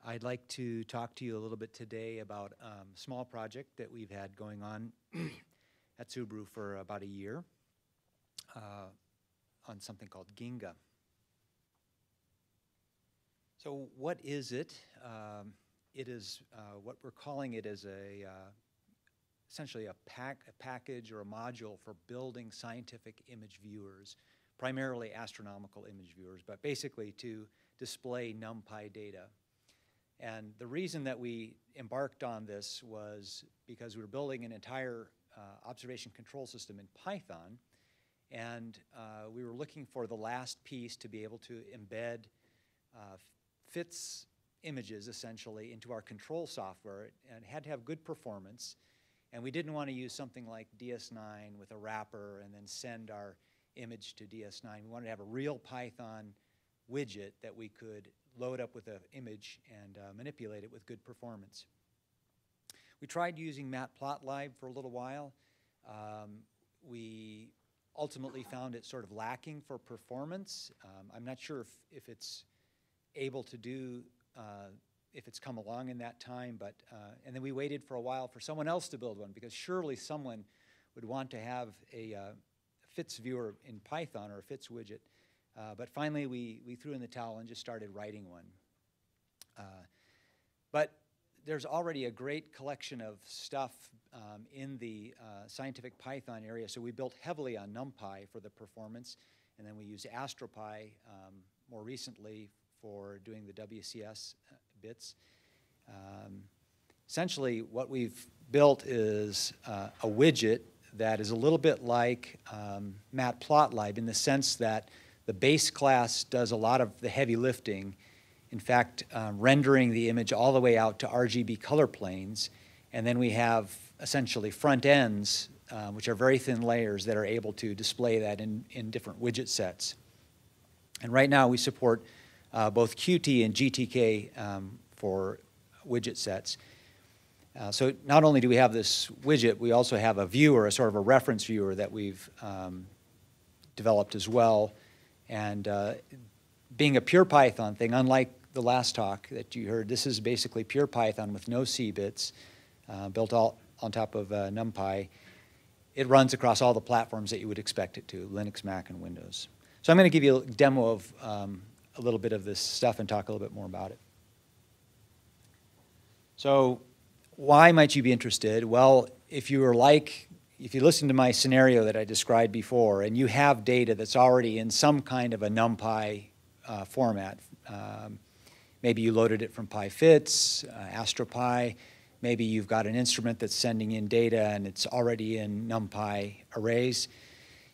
I'd like to talk to you a little bit today about a small project that we've had going on at Subaru for about a year on something called Ginga. So what is it? It is what we're calling it is essentially a package or a module for building scientific image viewers, primarily astronomical image viewers, but basically to display numpy data. And the reason that we embarked on this was because we were building an entire observation control system in Python, and we were looking for the last piece to be able to embed fits images essentially into our control software, and it had to have good performance. And we didn't want to use something like DS9 with a wrapper and then send our image to DS9. We wanted to have a real Python widget that we could load up with an image and manipulate it with good performance. We tried using Matplotlib for a little while. We ultimately found it sort of lacking for performance. I'm not sure if it's able to do, if it's come along in that time, but, and then we waited for a while for someone else to build one, because surely someone would want to have a fits viewer in Python or a fits widget. But finally, we threw in the towel and just started writing one. But there's already a great collection of stuff in the scientific Python area, so we built heavily on numpy for the performance, and then we use AstroPy more recently for doing the WCS bits. Essentially, what we've built is a widget that is a little bit like Matplotlib in the sense that the base class does a lot of the heavy lifting, in fact, rendering the image all the way out to RGB color planes. And then we have essentially front ends, which are very thin layers that are able to display that in different widget sets. And right now we support both Qt and GTK for widget sets. So not only do we have this widget, we also have a viewer, a sort of a reference viewer that we've developed as well. And being a pure Python thing, unlike the last talk that you heard, this is basically pure Python with no C bits, built all on top of NumPy. It runs across all the platforms that you would expect it to, Linux, Mac, and Windows. So I'm going to give you a demo of a little bit of this stuff and talk a little bit more about it. So why might you be interested? Well, if you listen to my scenario that I described before, and you have data that's already in some kind of a NumPy format, maybe you loaded it from pyfits, AstroPy, maybe you've got an instrument that's sending in data and it's already in NumPy arrays.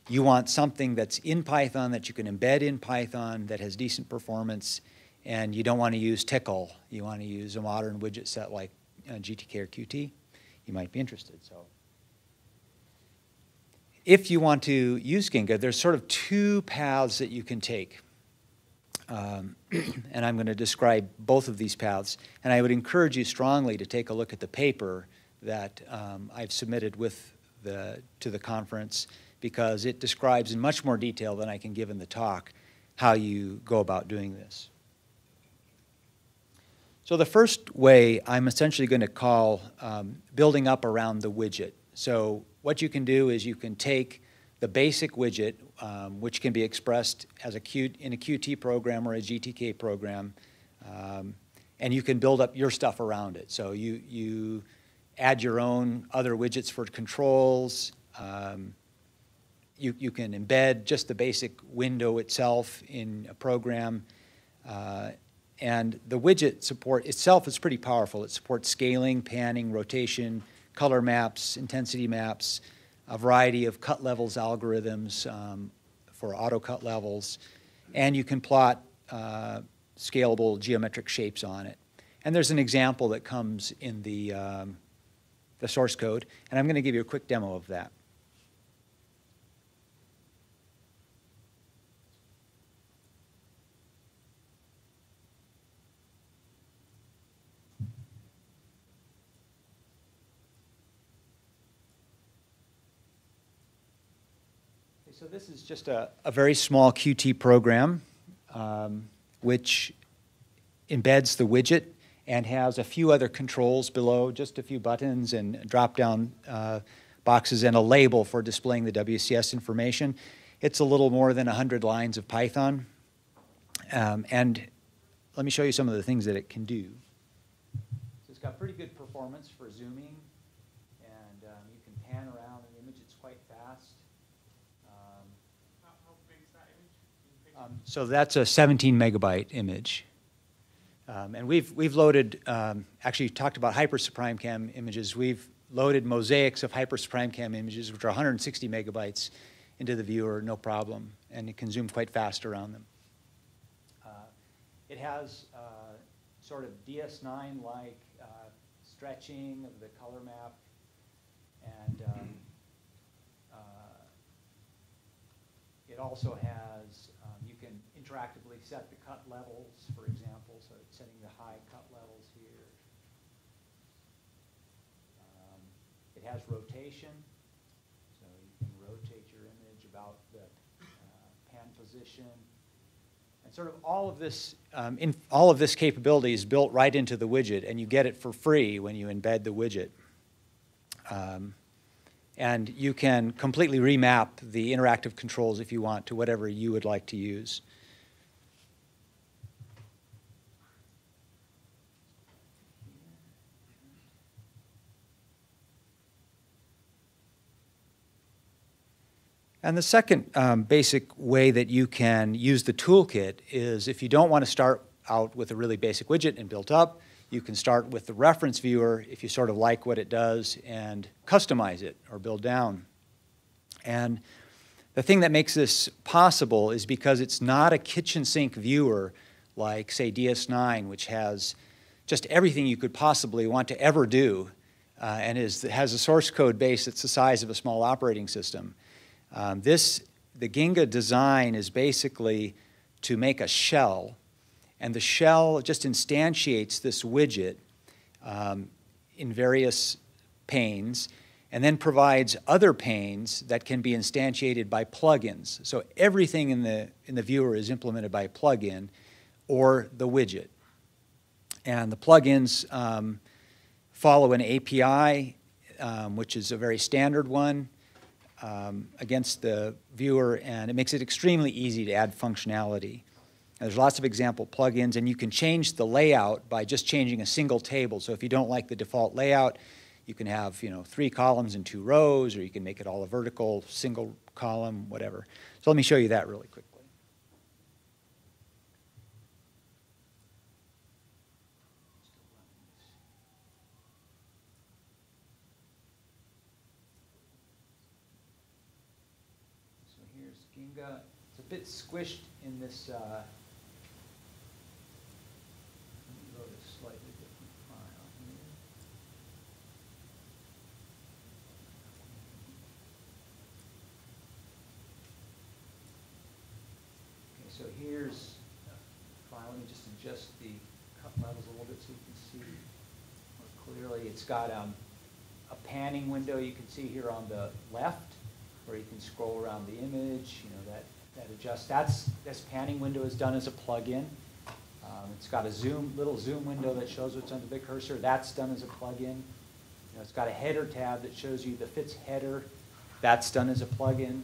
You want something that's in Python that you can embed in Python that has decent performance, and you don't want to use Tickle. You want to use a modern widget set like GTK or Qt. You might be interested. So, if you want to use Ginga, there's sort of two paths that you can take. And I'm going to describe both of these paths. And I would encourage you strongly to take a look at the paper that I've submitted to the conference, because it describes in much more detail than I can give in the talk how you go about doing this. So the first way I'm essentially going to call building up around the widget. So what you can do is you can take the basic widget, which can be expressed as in a Qt program or a GTK program, and you can build up your stuff around it. So you add your own other widgets for controls. You can embed just the basic window itself in a program. And the widget support itself is pretty powerful. It supports scaling, panning, rotation, color maps, intensity maps, a variety of cut levels algorithms for auto cut levels. And you can plot scalable geometric shapes on it. And there's an example that comes in the source code. And I'm going to give you a quick demo of that. So this is just a very small Qt program which embeds the widget and has a few other controls below, just a few buttons and drop-down boxes and a label for displaying the WCS information. It's a little more than 100 lines of Python. And let me show you some of the things that it can do. So it's got pretty good performance for zooming, and you can pan around an image. It's quite fast. How big is that image? So that's a 17 megabyte image. And we've loaded, actually talked about hyper-SuprimeCam images. We've loaded mosaics of hyper-SuprimeCam images, which are 160 megabytes, into the viewer, no problem. And it can zoom quite fast around them. It has sort of DS9-like stretching of the color map. And it also has, you can interactively set the cut levels, for example, so it's setting the high cut levels here. It has rotation, so you can rotate your image about the pan position. And sort of all of this, all of this capability is built right into the widget, and you get it for free when you embed the widget. And you can completely remap the interactive controls if you want to whatever you would like to use. And the second basic way that you can use the toolkit is if you don't want to start out with a really basic widget and build up, you can start with the reference viewer if you sort of like what it does and customize it or build down. And the thing that makes this possible is because it's not a kitchen sink viewer like, say, DS9, which has just everything you could possibly want to ever do and has a source code base that's the size of a small operating system. The Ginga design is basically to make a shell, and the shell just instantiates this widget in various panes, and then provides other panes that can be instantiated by plugins. So everything in the viewer is implemented by a plugin or the widget. And the plugins follow an API, which is a very standard one, against the viewer, and it makes it extremely easy to add functionality. And there's lots of example plugins, and you can change the layout by just changing a single table. So if you don't like the default layout, you can have 3 columns and 2 rows, or you can make it all a vertical, single column, whatever. So let me show you that really quickly. Ginga. It's a bit squished in this, let me load a slightly different file here. Okay, so here's a file. Let me just adjust the cut levels a little bit so you can see more clearly. It's got a panning window you can see here on the left, where you can scroll around the image, that adjusts. This panning window is done as a plugin. It's got a little zoom window that shows what's on the big cursor. That's done as a plugin. It's got a header tab that shows you the fits header. That's done as a plugin.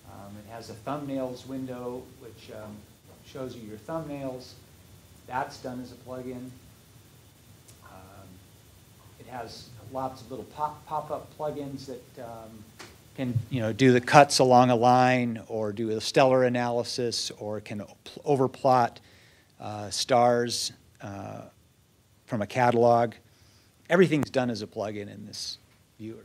It has a thumbnails window, which shows you your thumbnails. That's done as a plugin. It has lots of little pop-up plugins that can do the cuts along a line, or do a stellar analysis, or can overplot stars from a catalog. Everything's done as a plugin in this viewer.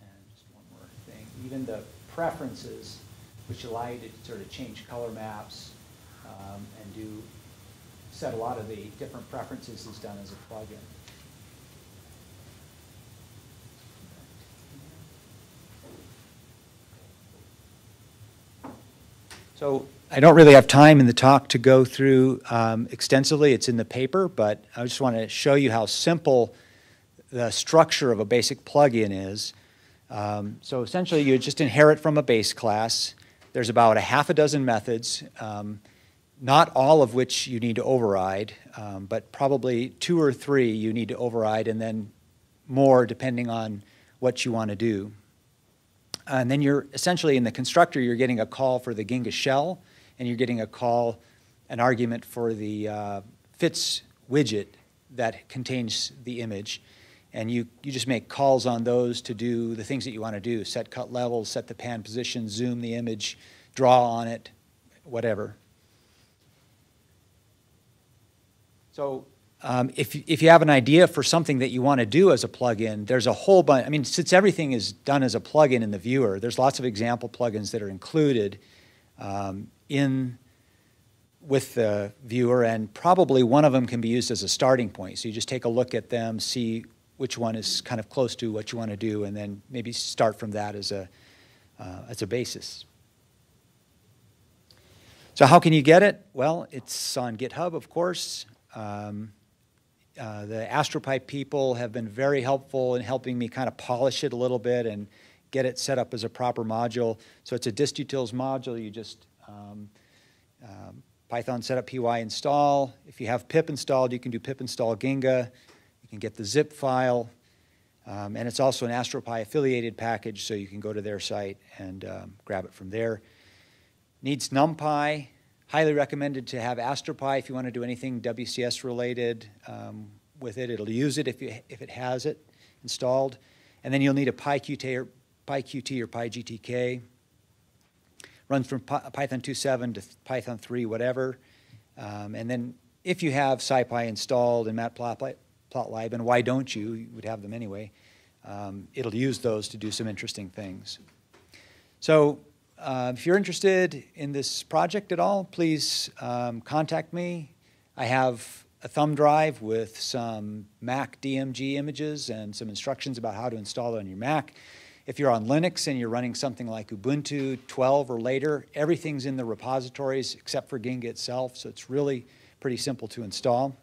And just one more thing. Even the preferences, which allow you to sort of change color maps and set a lot of the different preferences, is done as a plugin. So I don't really have time in the talk to go through extensively. It's in the paper, but I just want to show you how simple the structure of a basic plugin is. So essentially, you just inherit from a base class. There's about a half a dozen methods. not all of which you need to override, but probably 2 or 3 you need to override, and then more depending on what you want to do. And then you're essentially in the constructor, you're getting a call for the Ginga shell, and you're getting a call, an argument for the fits widget that contains the image. And you just make calls on those to do the things that you want to do, set cut levels, set the pan position, zoom the image, draw on it, whatever. So if you have an idea for something that you want to do as a plugin, there's a whole bunch. I mean, since everything is done as a plugin in the viewer, there's lots of example plugins that are included with the viewer, and probably one of them can be used as a starting point. So you just take a look at them, see which one is kind of close to what you want to do, and then maybe start from that as a basis. So how can you get it? Well, it's on GitHub, of course. The AstroPy people have been very helpful in helping me kind of polish it a little bit and get it set up as a proper module. So it's a distutils module. You just Python setup py install. If you have pip installed, you can do pip install Ginga. You can get the zip file. And it's also an AstroPy affiliated package, so you can go to their site and grab it from there. Needs numpy. Highly recommended to have AstroPy if you want to do anything WCS related with it. It'll use it if it has it installed. And then you'll need a PyQt or PyGTK. Runs from Python 2.7 to Python 3, whatever. And then if you have SciPy installed and Matplotlib, and why don't you? You would have them anyway. It'll use those to do some interesting things. So if you're interested in this project at all, please contact me. I have a thumb drive with some Mac DMG images and some instructions about how to install it on your Mac. If you're on Linux and you're running something like Ubuntu 12 or later, everything's in the repositories except for Ginga itself, so it's really pretty simple to install.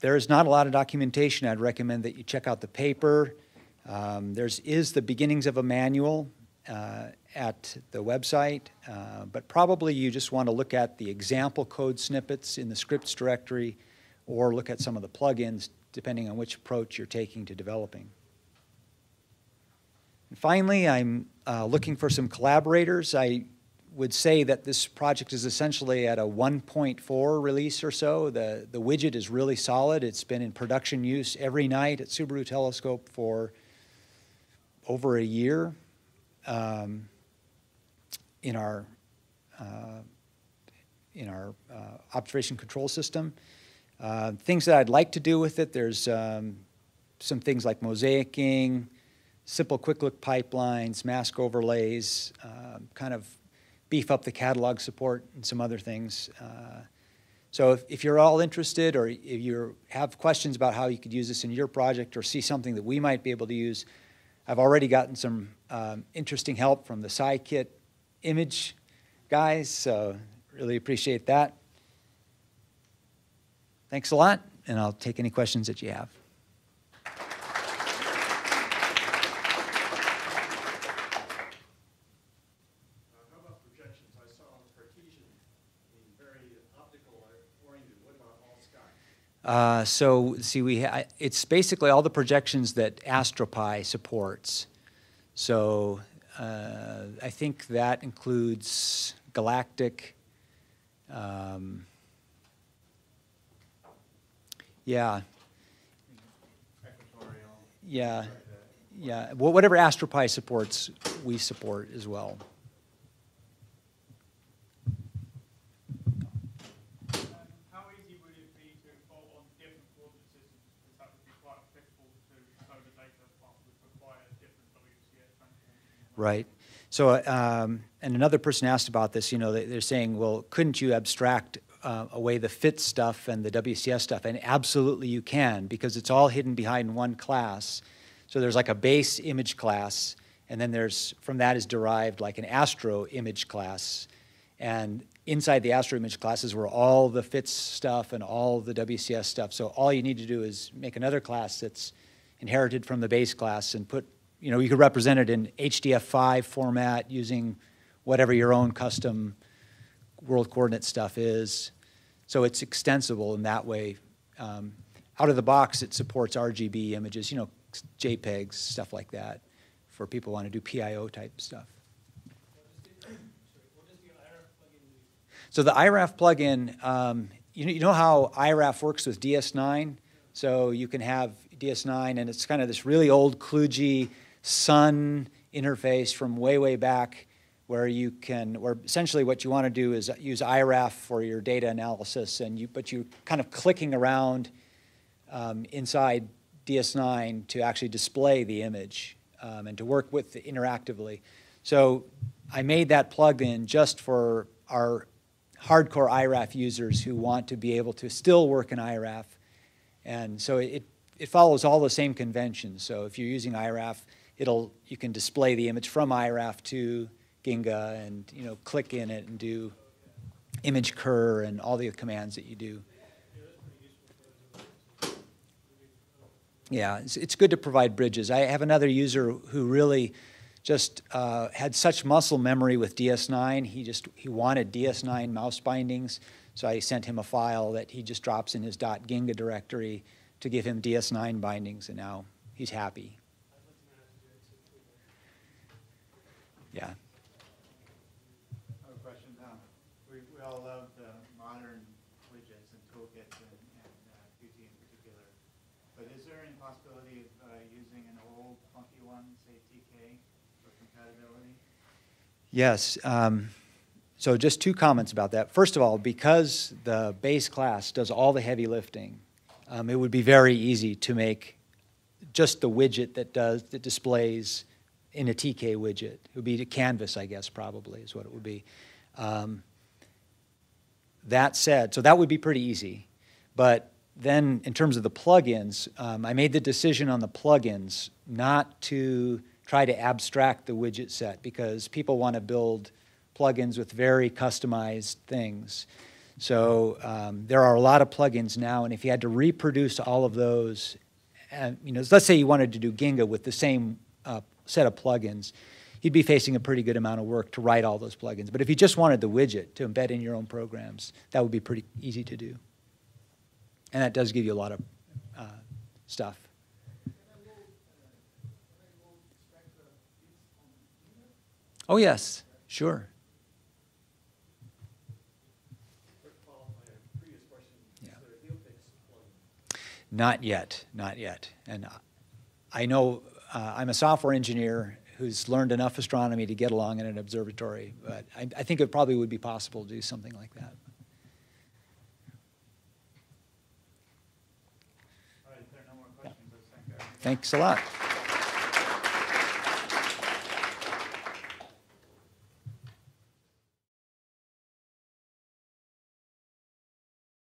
There is not a lot of documentation. I'd recommend that you check out the paper. There is the beginnings of a manual at the website, but probably you just want to look at the example code snippets in the scripts directory or look at some of the plugins depending on which approach you're taking to developing. And finally, I'm looking for some collaborators. I would say that this project is essentially at a 1.4 release or so. The widget is really solid. It's been in production use every night at Subaru Telescope for over a year in our observation control system. Things that I'd like to do with it, there's some things like mosaicing, simple quick look pipelines, mask overlays, kind of beef up the catalog support and some other things. So if you're all interested or if you have questions about how you could use this in your project or see something that we might be able to use, I've already gotten some interesting help from the scikit image guys, so really appreciate that. Thanks a lot, and I'll take any questions that you have. How about projections? I saw Cartesian being very optical oriented. What about all sky? So see, it's basically all the projections that AstroPy supports. So I think that includes galactic. Yeah. Yeah. Yeah. Well, whatever AstroPy supports, we support as well. How easy would it be to import on different coordinate systems? Because that would be quite applicable to solar data part would require different WCS transformations. Right. So, and another person asked about this, you know, they're saying, well, couldn't you abstract away the fit stuff and the WCS stuff? And absolutely you can, because it's all hidden behind one class. So there's like a base image class, and then there's, from that is derived like an astro image class. And inside the astro image class is where all the fits stuff and all the WCS stuff. So all you need to do is make another class that's inherited from the base class and put, you know, you could represent it in HDF5 format using whatever your own custom world coordinate stuff is. So it's extensible in that way. Out of the box, it supports RGB images, you know, JPEGs, stuff like that, for people who want to do PIO type stuff. So the IRAF plugin, you know how IRAF works with DS9? So you can have DS9, and it's kind of this really old kludgy sun interface from way, way back, where you can, where essentially what you want to do is use IRAF for your data analysis, but you're kind of clicking around inside DS9 to actually display the image and to work with it interactively. So I made that plugin just for our hardcore IRAF users who want to be able to still work in IRAF. And so it follows all the same conventions. So if you're using IRAF, you can display the image from IRAF to Ginga and, you know, click in it and do image cur and all the commands that you do. Yeah, it's good to provide bridges. I have another user who really just had such muscle memory with DS9. He wanted DS9 mouse bindings, so I sent him a file that he just drops in his .ginga directory to give him DS9 bindings, and now he's happy. Yeah. I have a question. We all love the modern widgets and toolkits and Qt in particular. But is there any possibility of using an old funky one, say TK, for compatibility? Yes. So just two comments about that. First of all, because the base class does all the heavy lifting, it would be very easy to make just the widget that displays in a TK widget. It would be a canvas, I guess, probably is what it would be. That said, so that would be pretty easy. But then in terms of the plugins, I made the decision on the plugins not to try to abstract the widget set, because people want to build plugins with very customized things. So there are a lot of plugins now, and if you had to reproduce all of those, and let's say you wanted to do Ginga with the same set of plugins, you'd be facing a pretty good amount of work to write all those plugins. But if you just wanted the widget to embed in your own programs, that would be pretty easy to do. And that does give you a lot of stuff. Oh, yes, sure. Not yet, not yet. And I know I'm a software engineer who's learned enough astronomy to get along in an observatory, but I think it probably would be possible to do something like that. All right, if there are no more questions, let's thank you. Thanks a lot.